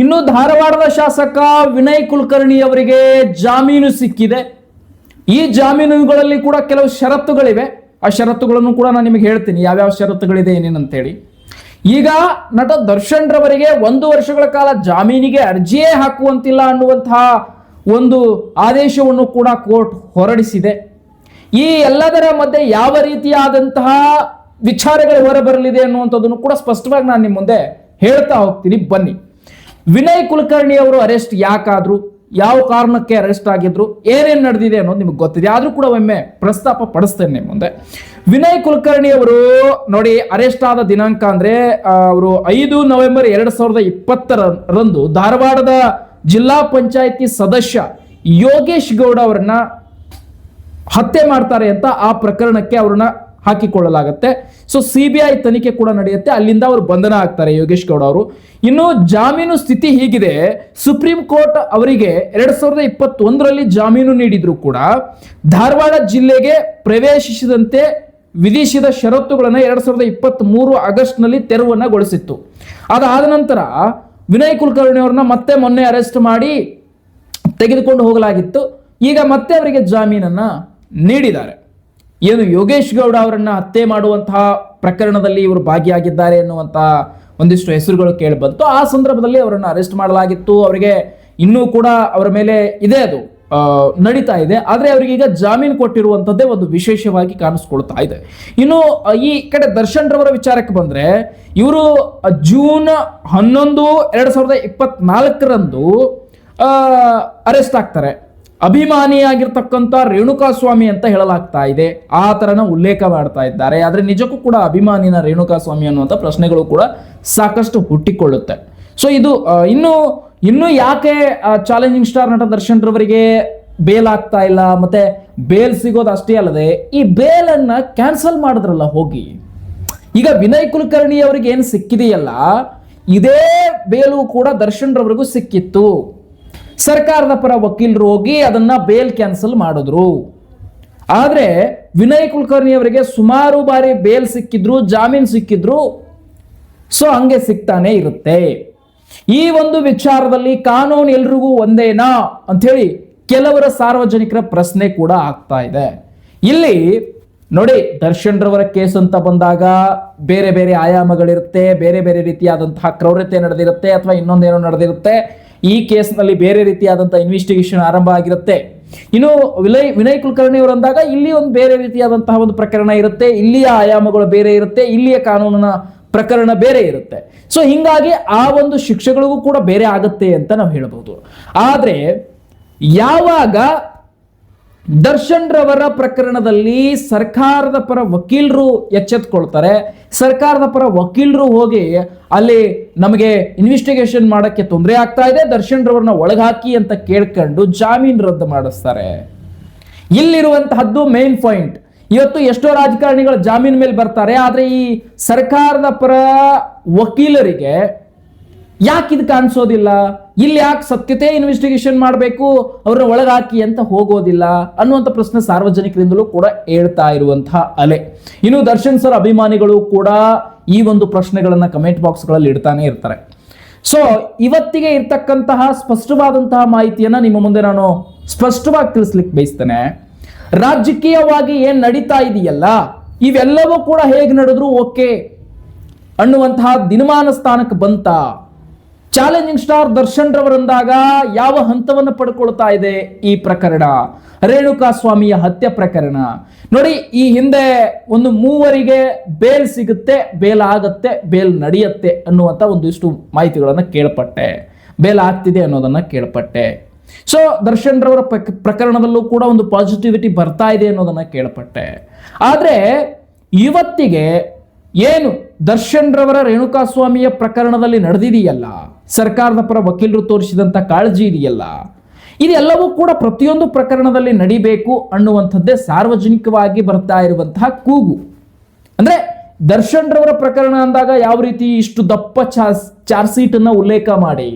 ಇನ್ನು ಧಾರವಾಡದ ಶಾಸಕ ವಿನಯ್ ಕುಲಕರ್ಣಿ ಅವರಿಗೆ ಜಾಮೀನು ಸಿಕ್ಕಿದೆ. ಈ ಜಾಮೀನುಗಳಲ್ಲಿ ಕೂಡ ಕೆಲವು ಷರತ್ತುಗಳಿವೆ. ಆ ಷರತ್ತುಗಳನ್ನು ಕೂಡ ನಾನು ನಿಮಗೆ ಹೇಳ್ತೀನಿ, ಯಾವ್ಯಾವ ಷರತ್ತುಗಳಿದೆ ಏನೇನಂತೇಳಿ. ಈಗ ನಟ ದರ್ಶನ್ ರವರಿಗೆ 1 ವರ್ಷಗಳ ಕಾಲ ಜಾಮೀನಿಗೆ ಅರ್ಜಿಯೇ ಹಾಕುವಂತಿಲ್ಲ ಅನ್ನುವಂತಹ ಒಂದು ಆದೇಶವನ್ನು ಕೂಡ ಕೋರ್ಟ್ ಹೊರಡಿಸಿದೆ. ಈ ಎಲ್ಲದರ ಮಧ್ಯೆ ಯಾವ ರೀತಿಯಾದಂತಹ ವಿಚಾರಗಳು ಹೊರಬರಲಿದೆ ಅನ್ನುವಂಥದ್ದನ್ನು ಕೂಡ ಸ್ಪಷ್ಟವಾಗಿ ನಾನು ನಿಮ್ಮ ಮುಂದೆ ಹೇಳ್ತಾ ಹೋಗ್ತೀನಿ. ಬನ್ನಿ, ವಿನಯ್ ಕುಲಕರ್ಣಿ ಅವರು ಅರೆಸ್ಟ್ ಯಾಕಾದ್ರು, ಯಾವ ಕಾರಣಕ್ಕೆ ಅರೆಸ್ಟ್ ಆಗಿದ್ರು, ಏನೇನು ನಡೆದಿದೆ ಅನ್ನೋದು ನಿಮಗೆ ಗೊತ್ತಿದೆ. ಆದ್ರೂ ಕೂಡ ಒಮ್ಮೆ ಪ್ರಸ್ತಾಪ ಪಡಿಸ್ತೇನೆ ನಿಮ್ಮ ಮುಂದೆ. ವಿನಯ್ ಕುಲಕರ್ಣಿ ಅವರು ನೋಡಿ, ಅರೆಸ್ಟ್ ಆದ ದಿನಾಂಕ ಅಂದ್ರೆ ಅವರು 5 ನವೆಂಬರ್ 2020ರಂದು ಧಾರವಾಡದ ಜಿಲ್ಲಾ ಪಂಚಾಯಿತಿ ಸದಸ್ಯ ಯೋಗೇಶ್ ಗೌಡ ಅವರನ್ನ ಹತ್ಯೆ ಮಾಡ್ತಾರೆ ಅಂತ ಆ ಪ್ರಕರಣಕ್ಕೆ ಅವ್ರನ್ನ ಹಾಕಿಕೊಳ್ಳಲಾಗುತ್ತೆ. ಸೊ CBI ತನಿಖೆ ಕೂಡ ನಡೆಯುತ್ತೆ. ಅಲ್ಲಿಂದ ಅವರು ಬಂಧನ ಆಗ್ತಾರೆ ಯೋಗೇಶ್ ಗೌಡ ಅವರು. ಇನ್ನು ಜಾಮೀನು ಸ್ಥಿತಿ ಹೀಗಿದೆ. ಸುಪ್ರೀಂ ಕೋರ್ಟ್ ಅವರಿಗೆ 2021ರಲ್ಲಿ ಜಾಮೀನು ನೀಡಿದ್ರು ಕೂಡ ಧಾರವಾಡ ಜಿಲ್ಲೆಗೆ ಪ್ರವೇಶಿಸಿದಂತೆ ವಿಧಿಸಿದ ಷರತ್ತುಗಳನ್ನು 2023 ಆಗಸ್ಟ್ನಲ್ಲಿ ತೆರವನ್ನಗೊಳಿಸಿತ್ತು. ಅದಾದ ನಂತರ ವಿನಯ್ ಕುಲಕರ್ಣಿ ಅವ್ರನ್ನ ಮತ್ತೆ ಮೊನ್ನೆ ಅರೆಸ್ಟ್ ಮಾಡಿ ತೆಗೆದುಕೊಂಡು ಹೋಗಲಾಗಿತ್ತು. ಈಗ ಮತ್ತೆ ಅವರಿಗೆ ಜಾಮೀನನ್ನ ನೀಡಿದ್ದಾರೆ. ಏನು ಯೋಗೇಶ್ ಗೌಡ ಅವರನ್ನ ಹತ್ಯೆ ಮಾಡುವಂತಹ ಪ್ರಕರಣದಲ್ಲಿ ಇವರು ಭಾಗಿಯಾಗಿದ್ದಾರೆ ಎನ್ನುವಂತಹ ಒಂದಿಷ್ಟು ಹೆಸರುಗಳು ಕೇಳಿ ಬಂತು. ಆ ಸಂದರ್ಭದಲ್ಲಿ ಅವರನ್ನು ಅರೆಸ್ಟ್ ಮಾಡಲಾಗಿತ್ತು. ಅವರಿಗೆ ಇನ್ನೂ ಕೂಡ ಅವರ ಮೇಲೆ ಇದೆ, ಅದು ನಡೀತಾ ಇದೆ. ಆದರೆ ಅವರಿಗೆ ಈಗ ಜಾಮೀನು ಕೊಟ್ಟಿರುವಂಥದ್ದೇ ಒಂದು ವಿಶೇಷವಾಗಿ ಕಾಣಿಸ್ಕೊಳ್ತಾ ಇದೆ. ಇನ್ನು ಈ ಕಡೆ ದರ್ಶನ್ ರವರ ವಿಚಾರಕ್ಕೆ ಬಂದ್ರೆ, ಇವರು ಜೂನ್ 11, 2024ರಂದು ಅರೆಸ್ಟ್ ಆಗ್ತಾರೆ. ಅಭಿಮಾನಿಯಾಗಿರ್ತಕ್ಕಂಥ ರೇಣುಕಾ ಸ್ವಾಮಿ ಅಂತ ಹೇಳಲಾಗ್ತಾ ಇದೆ. ಆ ತರನ ಉಲ್ಲೇಖ ಮಾಡ್ತಾ ಇದ್ದಾರೆ. ಆದ್ರೆ ನಿಜಕ್ಕೂ ಕೂಡ ಅಭಿಮಾನಿನ ರೇಣುಕಾ ಸ್ವಾಮಿ ಅನ್ನುವಂಥ ಪ್ರಶ್ನೆಗಳು ಕೂಡ ಸಾಕಷ್ಟು ಹುಟ್ಟಿಕೊಳ್ಳುತ್ತೆ. ಸೊ ಇದು ಇನ್ನು ಯಾಕೆ ಚಾಲೆಂಜಿಂಗ್ ಸ್ಟಾರ್ ನಟ ದರ್ಶನ್ ರವರಿಗೆ ಬೇಲ್ ಆಗ್ತಾ ಇಲ್ಲ, ಮತ್ತೆ ಬೇಲ್ ಸಿಗೋದು ಅಷ್ಟೇ ಅಲ್ಲದೆ ಈ ಬೇಲ್ ಅನ್ನ ಕ್ಯಾನ್ಸಲ್ ಮಾಡಿದ್ರಲ್ಲ ಹೋಗಿ. ಈಗ ವಿನಯ್ ಕುಲಕರ್ಣಿ ಅವರಿಗೆ ಏನು ಸಿಕ್ಕಿದೆಯಲ್ಲ, ಇದೇ ಬೇಲು ಕೂಡ ದರ್ಶನ್ ರವರಿಗೂ ಸಿಕ್ಕಿತ್ತು. ಸರ್ಕಾರದ ಪರ ವಕೀಲರು ಹೋಗಿ ಅದನ್ನ ಬೇಲ್ ಕ್ಯಾನ್ಸಲ್ ಮಾಡಿದ್ರು. ಆದ್ರೆ ವಿನಯ್ ಕುಲಕರ್ಣಿ ಅವರಿಗೆ ಸುಮಾರು ಬಾರಿ ಬೇಲ್ ಸಿಕ್ಕಿದ್ರು, ಜಾಮೀನು ಸಿಕ್ಕಿದ್ರು. ಸೊ ಹಂಗೆ ಸಿಗ್ತಾನೆ ಇರುತ್ತೆ. ಈ ಒಂದು ವಿಚಾರದಲ್ಲಿ ಕಾನೂನು ಎಲ್ರಿಗೂ ಒಂದೇನಾ ಅಂತ ಹೇಳಿ ಕೆಲವರ ಸಾರ್ವಜನಿಕರ ಪ್ರಶ್ನೆ ಕೂಡ ಆಗ್ತಾ ಇದೆ. ಇಲ್ಲಿ ನೋಡಿ, ದರ್ಶನ್ ರವರ ಕೇಸ್ ಅಂತ ಬಂದಾಗ ಬೇರೆ ಬೇರೆ ಆಯಾಮಗಳಿರುತ್ತೆ, ಬೇರೆ ಬೇರೆ ರೀತಿಯಾದಂತಹ ಕ್ರೌರ್ಯತೆ ನಡೆದಿರುತ್ತೆ ಅಥವಾ ಇನ್ನೊಂದೇನೋ ನಡೆದಿರುತ್ತೆ. ಈ ಕೇಸ್ನಲ್ಲಿ ಬೇರೆ ರೀತಿಯಾದಂತಹ ಇನ್ವೆಸ್ಟಿಗೇಷನ್ ಆರಂಭ ಆಗಿರುತ್ತೆ. ಇನ್ನು ವಿನಯ್ ಕುಲಕರ್ಣಿ ಅವರು ಅಂದಾಗ ಇಲ್ಲಿ ಒಂದು ಬೇರೆ ರೀತಿಯಾದಂತಹ ಒಂದು ಪ್ರಕರಣ ಇರುತ್ತೆ, ಇಲ್ಲಿಯ ಆಯಾಮಗಳು ಬೇರೆ ಇರುತ್ತೆ, ಇಲ್ಲಿಯ ಕಾನೂನಿನ ಪ್ರಕರಣ ಬೇರೆ ಇರುತ್ತೆ. ಸೊ ಹಿಂಗಾಗಿ ಆ ಒಂದು ಶಿಕ್ಷೆಗಳಿಗೂ ಕೂಡ ಬೇರೆ ಆಗುತ್ತೆ ಅಂತ ನಾವು ಹೇಳ್ಬೋದು. ಆದ್ರೆ ಯಾವಾಗ ದರ್ಶನ್ ರವರ ಪ್ರಕರಣದಲ್ಲಿ ಸರ್ಕಾರದ ಪರ ವಕೀಲರು ಎಚ್ಚೆತ್ಕೊಳ್ತಾರೆ, ಸರ್ಕಾರದ ಪರ ವಕೀಲರು ಹೋಗಿ ಅಲ್ಲಿ ನಮಗೆ ಇನ್ವೆಸ್ಟಿಗೇಷನ್ ಮಾಡಕ್ಕೆ ತೊಂದರೆ ಆಗ್ತಾ ಇದೆ, ದರ್ಶನ್ ರವರನ್ನ ಒಳಗಾಕಿ ಅಂತ ಕೇಳ್ಕೊಂಡು ಜಾಮೀನು ರದ್ದು ಮಾಡಿಸ್ತಾರೆ. ಇಲ್ಲಿರುವಂತಹದ್ದು ಮೇನ್ ಪಾಯಿಂಟ್. ಇವತ್ತು ಎಷ್ಟೋ ರಾಜಕಾರಣಿಗಳು ಜಾಮೀನು ಮೇಲೆ ಬರ್ತಾರೆ, ಆದ್ರೆ ಈ ಸರ್ಕಾರದ ಪರ ವಕೀಲರಿಗೆ ಯಾಕೆ ಇದು ಕಾಣಿಸೋದಿಲ್ಲ, ಇಲ್ಲಿ ಯಾಕೆ ಸತ್ಯತೆ ಇನ್ವೆಸ್ಟಿಗೇಷನ್ ಮಾಡಬೇಕು, ಅವ್ರನ್ನ ಒಳಗಾಕಿ ಅಂತ ಹೋಗೋದಿಲ್ಲ ಅನ್ನುವಂಥ ಪ್ರಶ್ನೆ ಸಾರ್ವಜನಿಕರಿಂದಲೂ ಕೂಡ ಹೇಳ್ತಾ ಇರುವಂತಹ ಅಲೆ. ಇನ್ನು ದರ್ಶನ್ ಸರ್ ಅಭಿಮಾನಿಗಳು ಕೂಡ ಈ ಒಂದು ಪ್ರಶ್ನೆಗಳನ್ನ ಕಮೆಂಟ್ ಬಾಕ್ಸ್ಗಳಲ್ಲಿ ಇಡ್ತಾನೆ ಇರ್ತಾರೆ. ಸೊ ಇವತ್ತಿಗೆ ಇರ್ತಕ್ಕಂತಹ ಸ್ಪಷ್ಟವಾದಂತಹ ಮಾಹಿತಿಯನ್ನ ನಿಮ್ಮ ಮುಂದೆ ನಾನು ಸ್ಪಷ್ಟವಾಗಿ ತಿಳಿಸ್ಲಿಕ್ಕೆ ಬಯಸ್ತೇನೆ. ರಾಜಕೀಯವಾಗಿ ಏನ್ ನಡೀತಾ ಇದೆಯಲ್ಲ, ಇವೆಲ್ಲವೂ ಕೂಡ ಹೇಗೆ ನಡೆದ್ರು ಓಕೆ ಅನ್ನುವಂತಹ ದಿನಮಾನ ಸ್ಥಾನಕ್ಕೆ ಬಂತ. ಚಾಲೆಂಜಿಂಗ್ ಸ್ಟಾರ್ ದರ್ಶನ್ ರವರಂದಾಗ ಯಾವ ಹಂತವನ್ನು ಪಡ್ಕೊಳ್ತಾ ಇದೆ ಈ ಪ್ರಕರಣ, ರೇಣುಕಾ ಸ್ವಾಮಿಯ ಹತ್ಯೆ ಪ್ರಕರಣ. ನೋಡಿ, ಈ ಹಿಂದೆ ಒಂದು 3 ಬೇಲ್ ಸಿಗುತ್ತೆ, ಬೇಲ್ ಆಗತ್ತೆ, ಬೇಲ್ ನಡೆಯುತ್ತೆ ಅನ್ನುವಂಥ ಒಂದಿಷ್ಟು ಮಾಹಿತಿಗಳನ್ನ ಕೇಳ್ಪಟ್ಟೆ. ಬೇಲ್ ಆಗ್ತಿದೆ ಅನ್ನೋದನ್ನ ಕೇಳ್ಪಟ್ಟೆ. ಸೊ ದರ್ಶನ್ ರವರ ಪ್ರಕರಣದಲ್ಲೂ ಕೂಡ ಒಂದು ಪಾಸಿಟಿವಿಟಿ ಬರ್ತಾ ಇದೆ ಅನ್ನೋದನ್ನ ಕೇಳ್ಪಟ್ಟೆ. ಆದ್ರೆ ಇವತ್ತಿಗೆ ಏನು ದರ್ಶನ್ ರವರ ರೇಣುಕಾ ಸ್ವಾಮಿಯ ಪ್ರಕರಣದಲ್ಲಿ ನಡೆದಿದೆಯಲ್ಲ, ಸರ್ಕಾರದ ಪರ ವಕೀಲರು ತೋರಿಸಿದಂತ ಕಾಳಜಿ ಇದೆಯಲ್ಲ, ಇದೆಲ್ಲವೂ ಕೂಡ ಪ್ರತಿಯೊಂದು ಪ್ರಕರಣದಲ್ಲಿ ನಡಿಬೇಕು ಅನ್ನುವಂಥದ್ದೇ ಸಾರ್ವಜನಿಕವಾಗಿ ಬರ್ತಾ ಇರುವಂತಹ ಕೂಗು. ಅಂದ್ರೆ ದರ್ಶನ್ ರವರ ಪ್ರಕರಣ ಅಂದಾಗ ಯಾವ ರೀತಿ ಇಷ್ಟು ದಪ್ಪ ಚಾರ್ಜ್ ಶೀಟ್ ಅನ್ನ ಉಲ್ಲೇಖ ಮಾಡಿ,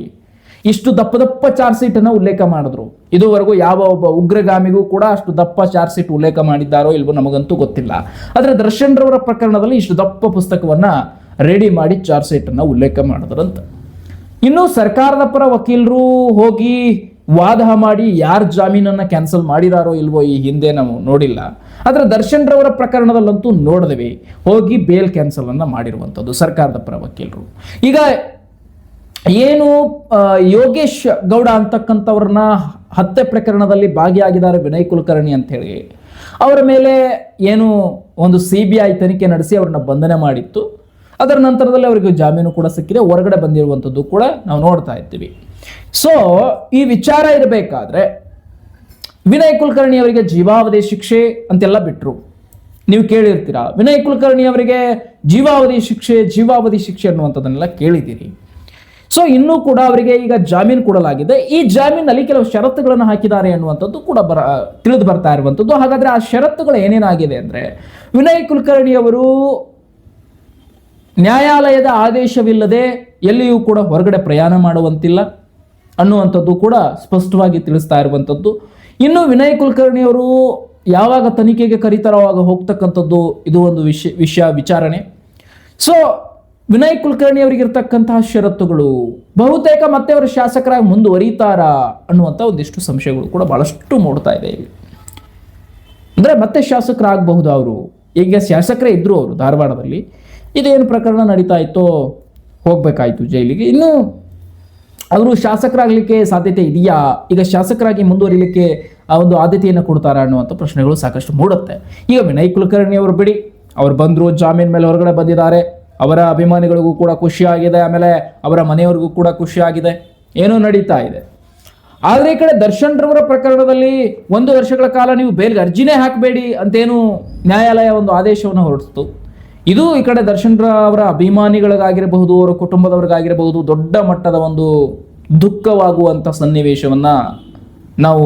ಇಷ್ಟು ದಪ್ಪ ಚಾರ್ಜ್ ಶೀಟ್ ಅನ್ನ ಉಲ್ಲೇಖ ಮಾಡಿದ್ರು. ಇದುವರೆಗೂ ಯಾವ ಒಬ್ಬ ಉಗ್ರಗಾಮಿಗೂ ಕೂಡ ಅಷ್ಟು ದಪ್ಪ ಚಾರ್ಜ್ ಶೀಟ್ ಉಲ್ಲೇಖ ಮಾಡಿದ್ದಾರೋ ಇಲ್ವೋ ನಮಗಂತೂ ಗೊತ್ತಿಲ್ಲ. ಆದ್ರೆ ದರ್ಶನ್ ರವರ ಪ್ರಕರಣದಲ್ಲಿ ಇಷ್ಟು ದಪ್ಪ ಪುಸ್ತಕವನ್ನ ರೆಡಿ ಮಾಡಿ ಚಾರ್ಜ್ ಶೀಟ್ ಅನ್ನ ಉಲ್ಲೇಖ ಮಾಡಿದ್ರಂತ. ಇನ್ನು ಸರ್ಕಾರದ ಪರ ವಕೀಲರು ಹೋಗಿ ವಾದ ಮಾಡಿ ಯಾರು ಜಾಮೀನನ್ನ ಕ್ಯಾನ್ಸಲ್ ಮಾಡಿದಾರೋ ಇಲ್ವೋ ಈ ಹಿಂದೆ ನಾವು ನೋಡಿಲ್ಲ. ಆದ್ರೆ ದರ್ಶನ್ ರವರ ಪ್ರಕರಣದಲ್ಲಂತೂ ನೋಡಿದ್ವಿ, ಹೋಗಿ ಬೇಲ್ ಕ್ಯಾನ್ಸಲ್ ಅನ್ನ ಮಾಡಿರುವಂಥದ್ದು ಸರ್ಕಾರದ ಪರ ವಕೀಲರು. ಈಗ ಏನು ಯೋಗೇಶ್ ಗೌಡ ಅಂತಕ್ಕಂಥವ್ರನ್ನ ಹತ್ಯೆ ಪ್ರಕರಣದಲ್ಲಿ ಭಾಗಿಯಾಗಿದ್ದಾರೆ ವಿನಯ್ ಕುಲಕರ್ಣಿ ಅಂತ ಹೇಳಿ ಅವರ ಮೇಲೆ ಏನು ಒಂದು CBI ತನಿಖೆ ನಡೆಸಿ ಅವ್ರನ್ನ ಬಂಧನ ಮಾಡಿತ್ತು. ಅದರ ನಂತರದಲ್ಲಿ ಅವರಿಗೆ ಜಾಮೀನು ಕೂಡ ಸಿಕ್ಕಿದೆ, ಹೊರಗಡೆ ಬಂದಿರುವಂಥದ್ದು ಕೂಡ ನಾವು ನೋಡ್ತಾ ಇದ್ದೀವಿ. ಸೊ ಈ ವಿಚಾರ ಇರಬೇಕಾದ್ರೆ ವಿನಯ್ ಕುಲಕರ್ಣಿ ಅವರಿಗೆ ಜೀವಾವಧಿ ಶಿಕ್ಷೆ ಅಂತೆಲ್ಲ ಬಿಟ್ರು. ನೀವು ಕೇಳಿರ್ತೀರಾ, ವಿನಯ್ ಕುಲಕರ್ಣಿ ಅವರಿಗೆ ಜೀವಾವಧಿ ಶಿಕ್ಷೆ ಅನ್ನುವಂಥದ್ದನ್ನೆಲ್ಲ ಕೇಳಿದ್ದೀರಿ. ಸೊ ಇನ್ನೂ ಕೂಡ ಅವರಿಗೆ ಈಗ ಜಾಮೀನು ಕೊಡಲಾಗಿದೆ. ಈ ಜಾಮೀನಲ್ಲಿ ಕೆಲವು ಷರತ್ತುಗಳನ್ನು ಹಾಕಿದ್ದಾರೆ ಅನ್ನುವಂಥದ್ದು ಕೂಡ ತಿಳಿದು ಬರ್ತಾ ಇರುವಂಥದ್ದು. ಹಾಗಾದ್ರೆ ಆ ಷರತ್ತುಗಳು ಏನೇನಾಗಿದೆ ಅಂದ್ರೆ, ವಿನಯ್ ಕುಲಕರ್ಣಿ ಅವರು ನ್ಯಾಯಾಲಯದ ಆದೇಶವಿಲ್ಲದೆ ಎಲ್ಲಿಯೂ ಕೂಡ ಹೊರಗಡೆ ಪ್ರಯಾಣ ಮಾಡುವಂತಿಲ್ಲ ಅನ್ನುವಂಥದ್ದು ಕೂಡ ಸ್ಪಷ್ಟವಾಗಿ ತಿಳಿಸ್ತಾ ಇರುವಂಥದ್ದು. ಇನ್ನು ವಿನಯ್ ಕುಲಕರ್ಣಿ ಅವರು ಯಾವಾಗ ತನಿಖೆಗೆ ಕರೀತಾರೋ ಆವಾಗ ಹೋಗ್ತಕ್ಕಂಥದ್ದು ಇದು ಒಂದು ವಿಚಾರಣೆ. ಸೊ ವಿನಯ್ ಕುಲಕರ್ಣಿ ಅವರಿಗಿರ್ತಕ್ಕಂತಹ ಷರತ್ತುಗಳು ಬಹುತೇಕ ಮತ್ತೆ ಅವರು ಶಾಸಕರಾಗಿ ಮುಂದುವರಿತಾರಾ ಅನ್ನುವಂಥ ಒಂದಿಷ್ಟು ಸಂಶಯಗಳು ಕೂಡ ಬಹಳಷ್ಟು ಮೂಡ್ತಾ ಇದೆ ಇಲ್ಲಿ. ಅಂದ್ರೆ ಮತ್ತೆ ಶಾಸಕರಾಗಬಹುದು ಅವರು. ಈಗ ಶಾಸಕರೇ ಇದ್ರು ಅವರು ಧಾರವಾಡದಲ್ಲಿ, ಇದೇನು ಪ್ರಕರಣ ನಡೀತಾ ಇತ್ತೋ ಹೋಗ್ಬೇಕಾಯ್ತು ಜೈಲಿಗೆ. ಇನ್ನು ಅವರು ಶಾಸಕರಾಗಲಿಕ್ಕೆ ಸಾಧ್ಯತೆ ಇದೆಯಾ, ಈಗ ಶಾಸಕರಾಗಿ ಮುಂದುವರಿಲಿಕ್ಕೆ ಆ ಒಂದು ಆದ್ಯತೆಯನ್ನು ಕೊಡ್ತಾರಾ ಅನ್ನುವಂಥ ಪ್ರಶ್ನೆಗಳು ಸಾಕಷ್ಟು ಮೂಡುತ್ತೆ. ಈಗ ವಿನಯ್ ಕುಲಕರ್ಣಿ ಅವರು ಬಿಡಿ, ಅವ್ರು ಬಂದರು, ಜಾಮೀನ್ ಮೇಲೆ ಹೊರಗಡೆ ಬಂದಿದ್ದಾರೆ, ಅವರ ಅಭಿಮಾನಿಗಳಿಗೂ ಕೂಡ ಖುಷಿಯಾಗಿದೆ, ಆಮೇಲೆ ಅವರ ಮನೆಯವರಿಗೂ ಕೂಡ ಖುಷಿಯಾಗಿದೆ, ಏನೋ ನಡೀತಾ ಇದೆ. ಆದರೆ ಈ ಕಡೆ ದರ್ಶನ್ ರವರ ಪ್ರಕರಣದಲ್ಲಿ 1 ವರ್ಷಗಳ ಕಾಲ ನೀವು ಬೇಲ್ಗೆ ಅರ್ಜಿನೇ ಹಾಕಬೇಡಿ ಅಂತೇನು ನ್ಯಾಯಾಲಯ ಒಂದು ಆದೇಶವನ್ನು ಹೊರಡಿಸ್ತು. ಇದು ಈ ಕಡೆ ದರ್ಶನ್ ಅವರ ಅಭಿಮಾನಿಗಳಿಗಾಗಿರಬಹುದು, ಅವರ ಕುಟುಂಬದವರಿಗಾಗಿರಬಹುದು ದೊಡ್ಡ ಮಟ್ಟದ ಒಂದು ದುಃಖವಾಗುವಂಥ ಸನ್ನಿವೇಶವನ್ನ ನಾವು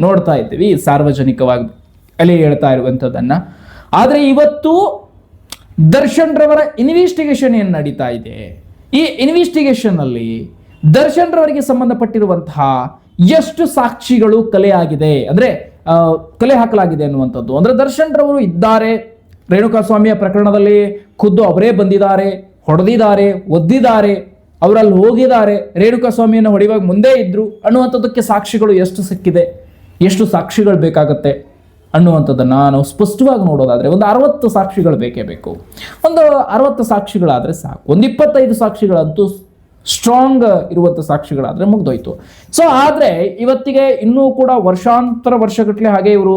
ನೋಡ್ತಾ ಇದ್ದೀವಿ ಸಾರ್ವಜನಿಕವಾಗಿ ಅಲ್ಲಿ ಹೇಳ್ತಾ ಇರುವಂಥದ್ದನ್ನ. ಆದರೆ ಇವತ್ತು ದರ್ಶನ್ ರವರ ಇನ್ವೆಸ್ಟಿಗೇಷನ್ ಏನು ನಡೀತಾ ಇದೆ, ಈ ಇನ್ವೆಸ್ಟಿಗೇಷನ್ ಅಲ್ಲಿ ದರ್ಶನ್ ರವರಿಗೆ ಸಂಬಂಧಪಟ್ಟಿರುವಂತಹ ಎಷ್ಟು ಸಾಕ್ಷಿಗಳು ಕಲೆ ಹಾಕಲಾಗಿದೆ ಅನ್ನುವಂಥದ್ದು. ಅಂದ್ರೆ ದರ್ಶನ್ ರವರು ಇದ್ದಾರೆ, ರೇಣುಕಾಸ್ವಾಮಿಯ ಪ್ರಕರಣದಲ್ಲಿ ಖುದ್ದು ಅವರೇ ಬಂದಿದ್ದಾರೆ, ಹೊಡೆದಿದ್ದಾರೆ, ಒದ್ದಿದ್ದಾರೆ, ಅವರಲ್ಲಿ ಹೋಗಿದ್ದಾರೆ, ರೇಣುಕಾಸ್ವಾಮಿಯನ್ನು ಹೊಡೆಯುವಾಗ ಮುಂದೆ ಇದ್ರು ಅನ್ನುವಂಥದ್ದಕ್ಕೆ ಸಾಕ್ಷಿಗಳು ಎಷ್ಟು ಸಿಕ್ಕಿದೆ, ಎಷ್ಟು ಸಾಕ್ಷಿಗಳು ಬೇಕಾಗತ್ತೆ ಅನ್ನುವಂಥದ್ದನ್ನು ನಾವು ಸ್ಪಷ್ಟವಾಗಿ ನೋಡೋದಾದ್ರೆ ಒಂದು 60 ಸಾಕ್ಷಿಗಳು ಬೇಕೇ ಬೇಕು. ಒಂದು 60 ಸಾಕ್ಷಿಗಳಾದರೆ ಸಾಕು. ಒಂದು 25 ಸಾಕ್ಷಿಗಳಂತೂ ಸ್ಟ್ರಾಂಗ್ ಇರುವಂಥ ಸಾಕ್ಷಿಗಳಾದರೆ ಮುಗ್ದೋಯ್ತು. ಸೊ ಆದರೆ ಇವತ್ತಿಗೆ ಇನ್ನೂ ಕೂಡ ವರ್ಷಗಟ್ಟಲೆ ಹಾಗೆ ಇವರು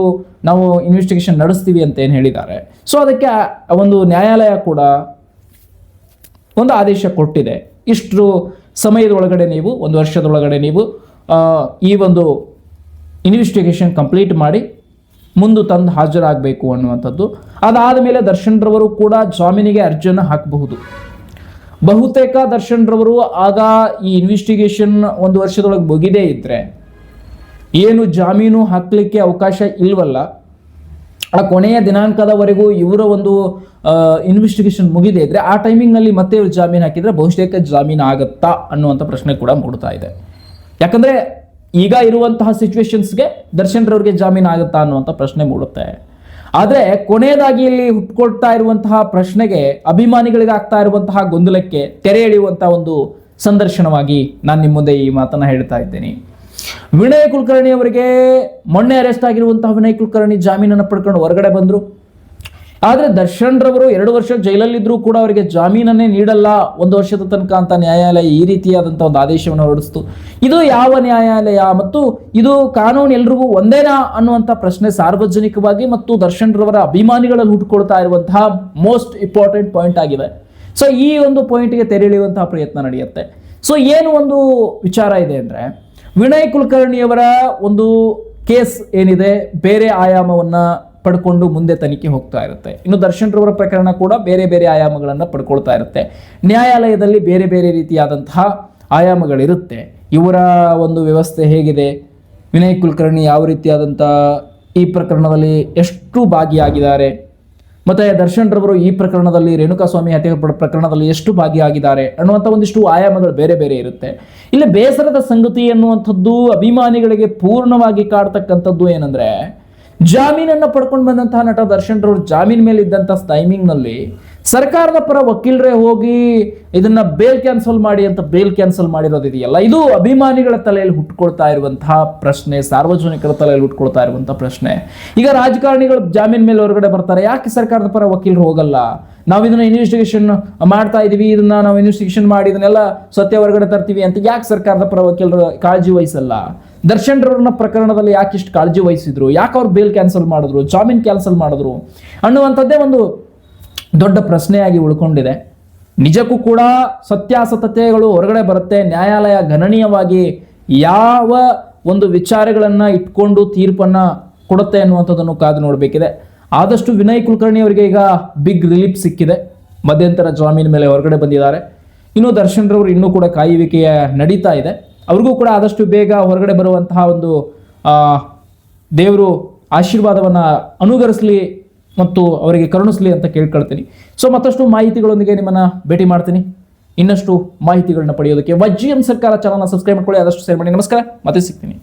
ನಾವು ಇನ್ವೆಸ್ಟಿಗೇಷನ್ ನಡೆಸ್ತೀವಿ ಅಂತ ಏನು ಹೇಳಿದ್ದಾರೆ. ಸೊ ಅದಕ್ಕೆ ಒಂದು ನ್ಯಾಯಾಲಯ ಕೂಡ ಒಂದು ಆದೇಶ ಕೊಟ್ಟಿದೆ, ಇಷ್ಟು ಸಮಯದೊಳಗಡೆ ನೀವು 1 ವರ್ಷದೊಳಗಡೆ ನೀವು ಈ ಒಂದು ಇನ್ವೆಸ್ಟಿಗೇಷನ್ ಕಂಪ್ಲೀಟ್ ಮಾಡಿ ಮುಂದೆ ತಂದು ಹಾಜರಾಗಬೇಕು ಅನ್ನುವಂಥದ್ದು. ಅದಾದ ಮೇಲೆ ದರ್ಶನ್ ರವರು ಕೂಡ ಜಾಮೀನಿಗೆ ಅರ್ಜಿಯನ್ನು ಹಾಕಬಹುದು. ಬಹುತೇಕ ದರ್ಶನ್ ರವರು ಆಗ ಈ ಇನ್ವೆಸ್ಟಿಗೇಷನ್ 1 ವರ್ಷದೊಳಗೆ ಮುಗಿದೇ ಇದ್ರೆ ಏನು ಜಾಮೀನು ಹಾಕಲಿಕ್ಕೆ ಅವಕಾಶ ಇಲ್ವಲ್ಲ, ಆ ಕೊನೆಯ ದಿನಾಂಕದವರೆಗೂ ಇವರ ಒಂದು ಇನ್ವೆಸ್ಟಿಗೇಷನ್ ಮುಗಿದೇ ಇದ್ರೆ ಆ ಟೈಮಿಂಗ್ನಲ್ಲಿ ಮತ್ತೆ ಇವರು ಜಾಮೀನು ಹಾಕಿದ್ರೆ ಬಹುತೇಕ ಜಾಮೀನು ಆಗತ್ತಾ ಅನ್ನುವಂಥ ಪ್ರಶ್ನೆ ಕೂಡ ಮೂಡ್ತಾ ಇದೆ. ಯಾಕಂದ್ರೆ ಈಗ ಇರುವಂತಹ ಸಿಚುವೇಶನ್ಸ್ಗೆ ದರ್ಶನ್ ರವರಿಗೆ ಜಾಮೀನು ಆಗುತ್ತಾ ಅನ್ನುವಂಥ ಪ್ರಶ್ನೆ ಮೂಡುತ್ತೆ. ಆದರೆ ಕೊನೆಯದಾಗಿ ಇಲ್ಲಿ ಹುಟ್ಕೊಳ್ತಾ ಇರುವಂತಹ ಪ್ರಶ್ನೆಗೆ, ಅಭಿಮಾನಿಗಳಿಗೆ ಆಗ್ತಾ ಇರುವಂತಹ ಗೊಂದಲಕ್ಕೆ ತೆರೆ ಎಳೆಯುವಂತಹ ಒಂದು ಸಂದರ್ಶನವಾಗಿ ನಾನು ನಿಮ್ಮ ಮುಂದೆ ಈ ಮಾತನ್ನ ಹೇಳ್ತಾ ಇದ್ದೇನೆ. ವಿನಯ್ ಕುಲಕರ್ಣಿ ಅವರಿಗೆ ಮೊನ್ನೆ ಅರೆಸ್ಟ್ ಆಗಿರುವಂತಹ ವಿನಯ್ ಕುಲಕರ್ಣಿ ಜಾಮೀನನ್ನು ಪಡ್ಕೊಂಡು ಹೊರಗಡೆ ಬಂದರು. ಆದರೆ ದರ್ಶನ್ ರವರು 2 ವರ್ಷ ಜೈಲಲ್ಲಿದ್ದರೂ ಕೂಡ ಅವರಿಗೆ ಜಾಮೀನನ್ನೇ ನೀಡಲ್ಲ 1 ವರ್ಷದ ತನಕ ಅಂತ ನ್ಯಾಯಾಲಯ ಈ ರೀತಿಯಾದಂಥ ಒಂದು ಆದೇಶವನ್ನು ಹೊರಡಿಸ್ತು. ಇದು ಯಾವ ನ್ಯಾಯಾಲಯ ಮತ್ತು ಇದು ಕಾನೂನು ಎಲ್ರಿಗೂ ಒಂದೇನಾ ಅನ್ನುವಂಥ ಪ್ರಶ್ನೆ ಸಾರ್ವಜನಿಕವಾಗಿ ಮತ್ತು ದರ್ಶನ್ ರವರ ಅಭಿಮಾನಿಗಳಲ್ಲಿ ಹುಟ್ಟುಕೊಳ್ತಾ ಇರುವಂತಹ ಮೋಸ್ಟ್ ಇಂಪಾರ್ಟೆಂಟ್ ಪಾಯಿಂಟ್ ಆಗಿದೆ. ಸೊ ಈ ಒಂದು ಪಾಯಿಂಟ್ಗೆ ತೆರೆ ಎಳೆಯುವಂತಹ ಪ್ರಯತ್ನ ನಡೆಯುತ್ತೆ. ಸೊ ಏನು ಒಂದು ವಿಚಾರ ಇದೆ ಅಂದರೆ, ವಿನಯ್ ಕುಲಕರ್ಣಿಯವರ ಒಂದು ಕೇಸ್ ಏನಿದೆ ಬೇರೆ ಆಯಾಮವನ್ನ ಪಡ್ಕೊಂಡು ಮುಂದೆ ತನಿಖೆ ಹೋಗ್ತಾ ಇರುತ್ತೆ. ಇನ್ನು ದರ್ಶನ್ ರವರ ಪ್ರಕರಣ ಕೂಡ ಬೇರೆ ಬೇರೆ ಆಯಾಮಗಳನ್ನು ಪಡ್ಕೊಳ್ತಾ ಇರುತ್ತೆ. ನ್ಯಾಯಾಲಯದಲ್ಲಿ ಬೇರೆ ಬೇರೆ ರೀತಿಯಾದಂತಹ ಆಯಾಮಗಳಿರುತ್ತೆ. ಇವರ ಒಂದು ವ್ಯವಸ್ಥೆ ಹೇಗಿದೆ, ವಿನಯ್ ಕುಲಕರ್ಣಿ ಯಾವ ರೀತಿಯಾದಂಥ ಈ ಪ್ರಕರಣದಲ್ಲಿ ಎಷ್ಟು ಭಾಗಿಯಾಗಿದ್ದಾರೆ, ಮತ್ತೆ ದರ್ಶನ್ ರವರು ಈ ಪ್ರಕರಣದಲ್ಲಿ ರೇಣುಕಾಸ್ವಾಮಿ ಹತ್ಯೆ ಪ್ರಕರಣದಲ್ಲಿ ಎಷ್ಟು ಭಾಗಿಯಾಗಿದ್ದಾರೆ ಅನ್ನುವಂಥ ಒಂದಿಷ್ಟು ಆಯಾಮಗಳು ಬೇರೆ ಬೇರೆ ಇರುತ್ತೆ. ಇಲ್ಲಿ ಬೇಸರದ ಸಂಗತಿ ಎನ್ನುವಂಥದ್ದು ಅಭಿಮಾನಿಗಳಿಗೆ ಪೂರ್ಣವಾಗಿ ಕಾಡ್ತಕ್ಕಂಥದ್ದು ಏನಂದ್ರೆ, ಜಾಮೀನನ್ನು ಪಡ್ಕೊಂಡು ಬಂದಂತಹ ನಟ ದರ್ಶನ್ ರವರು ಜಾಮೀನ್ ಮೇಲೆ ಇದ್ದಂಥ ಟೈಮಿಂಗ್ನಲ್ಲಿ ಸರ್ಕಾರದ ಪರ ವಕೀಲರೇ ಹೋಗಿ ಇದನ್ನ ಬೇಲ್ ಕ್ಯಾನ್ಸಲ್ ಮಾಡಿ ಅಂತ ಬೇಲ್ ಕ್ಯಾನ್ಸಲ್ ಮಾಡಿರೋದಿದೆಯಲ್ಲ, ಇದು ಅಭಿಮಾನಿಗಳ ತಲೆಯಲ್ಲಿ ಹುಟ್ಟುಕೊಳ್ತಾ ಇರುವಂತಹ ಪ್ರಶ್ನೆ, ಸಾರ್ವಜನಿಕರ ತಲೆಯಲ್ಲಿ ಹುಟ್ಟುಕೊಳ್ತಾ ಇರುವಂತಹ ಪ್ರಶ್ನೆ. ಈಗ ರಾಜಕಾರಣಿಗಳು ಜಾಮೀನ್ ಮೇಲೆ ಹೊರಗಡೆ ಬರ್ತಾರೆ, ಯಾಕೆ ಸರ್ಕಾರದ ಪರ ವಕೀಲರು ಹೋಗಲ್ಲ? ನಾವು ಇದನ್ನ ಇನ್ವೆಸ್ಟಿಗೇಷನ್ ಮಾಡ್ತಾ ಇದೀವಿ, ಇದನ್ನ ನಾವು ಇನ್ವೆಸ್ಟಿಗೇಷನ್ ಮಾಡಿ ಇದನ್ನೆಲ್ಲ ಸತ್ಯ ಹೊರಗಡೆ ತರ್ತೀವಿ ಅಂತ ಯಾಕೆ ಸರ್ಕಾರದ ಪರ ವಕೀಲರು ಕಾಳಜಿ ವಹಿಸಲ್ಲ? ದರ್ಶನ್ ರವ್ರನ್ನ ಪ್ರಕರಣದಲ್ಲಿ ಯಾಕೆ ಇಷ್ಟು ಕಾಳಜಿ ವಹಿಸಿದ್ರು, ಯಾಕೆ ಅವ್ರು ಬೇಲ್ ಕ್ಯಾನ್ಸಲ್ ಮಾಡಿದ್ರು, ಜಾಮೀನ್ ಕ್ಯಾನ್ಸಲ್ ಮಾಡಿದ್ರು ಅನ್ನುವಂಥದ್ದೇ ಒಂದು ದೊಡ್ಡ ಪ್ರಶ್ನೆಯಾಗಿ ಉಳ್ಕೊಂಡಿದೆ. ನಿಜಕ್ಕೂ ಕೂಡ ಸತ್ಯಾಸತ್ಯತೆಗಳು ಹೊರಗಡೆ ಬರುತ್ತೆ. ನ್ಯಾಯಾಲಯ ಗಣನೀಯವಾಗಿ ಯಾವ ಒಂದು ವಿಚಾರಗಳನ್ನ ಇಟ್ಕೊಂಡು ತೀರ್ಪನ್ನ ಕೊಡುತ್ತೆ ಅನ್ನುವಂಥದ್ದನ್ನು ಕಾದು ನೋಡಬೇಕಿದೆ. ಆದಷ್ಟು ವಿನಯ್ ಕುಲಕರ್ಣಿ ಅವರಿಗೆ ಈಗ ಬಿಗ್ ರಿಲೀಫ್ ಸಿಕ್ಕಿದೆ, ಮಧ್ಯಂತರ ಜಾಮೀನು ಮೇಲೆ ಹೊರಗಡೆ ಬಂದಿದ್ದಾರೆ. ಇನ್ನು ದರ್ಶನ್ ರವರು ಇನ್ನೂ ಕೂಡ ಕಾಯುವಿಕೆಯ ನಡೀತಾ ಇದೆ. ಅವ್ರಿಗೂ ಕೂಡ ಆದಷ್ಟು ಬೇಗ ಹೊರಗಡೆ ಬರುವಂತಹ ಒಂದು ದೇವರು ಆಶೀರ್ವಾದವನ್ನ ಅನುಗರಿಸಲಿ ಮತ್ತು ಅವರಿಗೆ ಕರುಣಿಸಲಿ ಅಂತ ಕೇಳ್ಕೊಳ್ತೀನಿ. ಸೊ ಮತ್ತಷ್ಟು ಮಾಹಿತಿಗಳೊಂದಿಗೆ ನಿಮ್ಮನ್ನ ಭೇಟಿ ಮಾಡ್ತೀನಿ. ಇನ್ನಷ್ಟು ಮಾಹಿತಿಗಳನ್ನ ಪಡೆಯೋದಕ್ಕೆ ವಜ್ಜಿಎಂ ಸರ್ಕಾರ ಚಾನಲ್ನ ಸಬ್ಸ್ಕ್ರೈಬ್ ಮಾಡ್ಕೊಳ್ಳಿ, ಆದಷ್ಟು ಶೇರ್ ಮಾಡಿ. ನಮಸ್ಕಾರ, ಮತ್ತೆ ಸಿಗ್ತೀನಿ.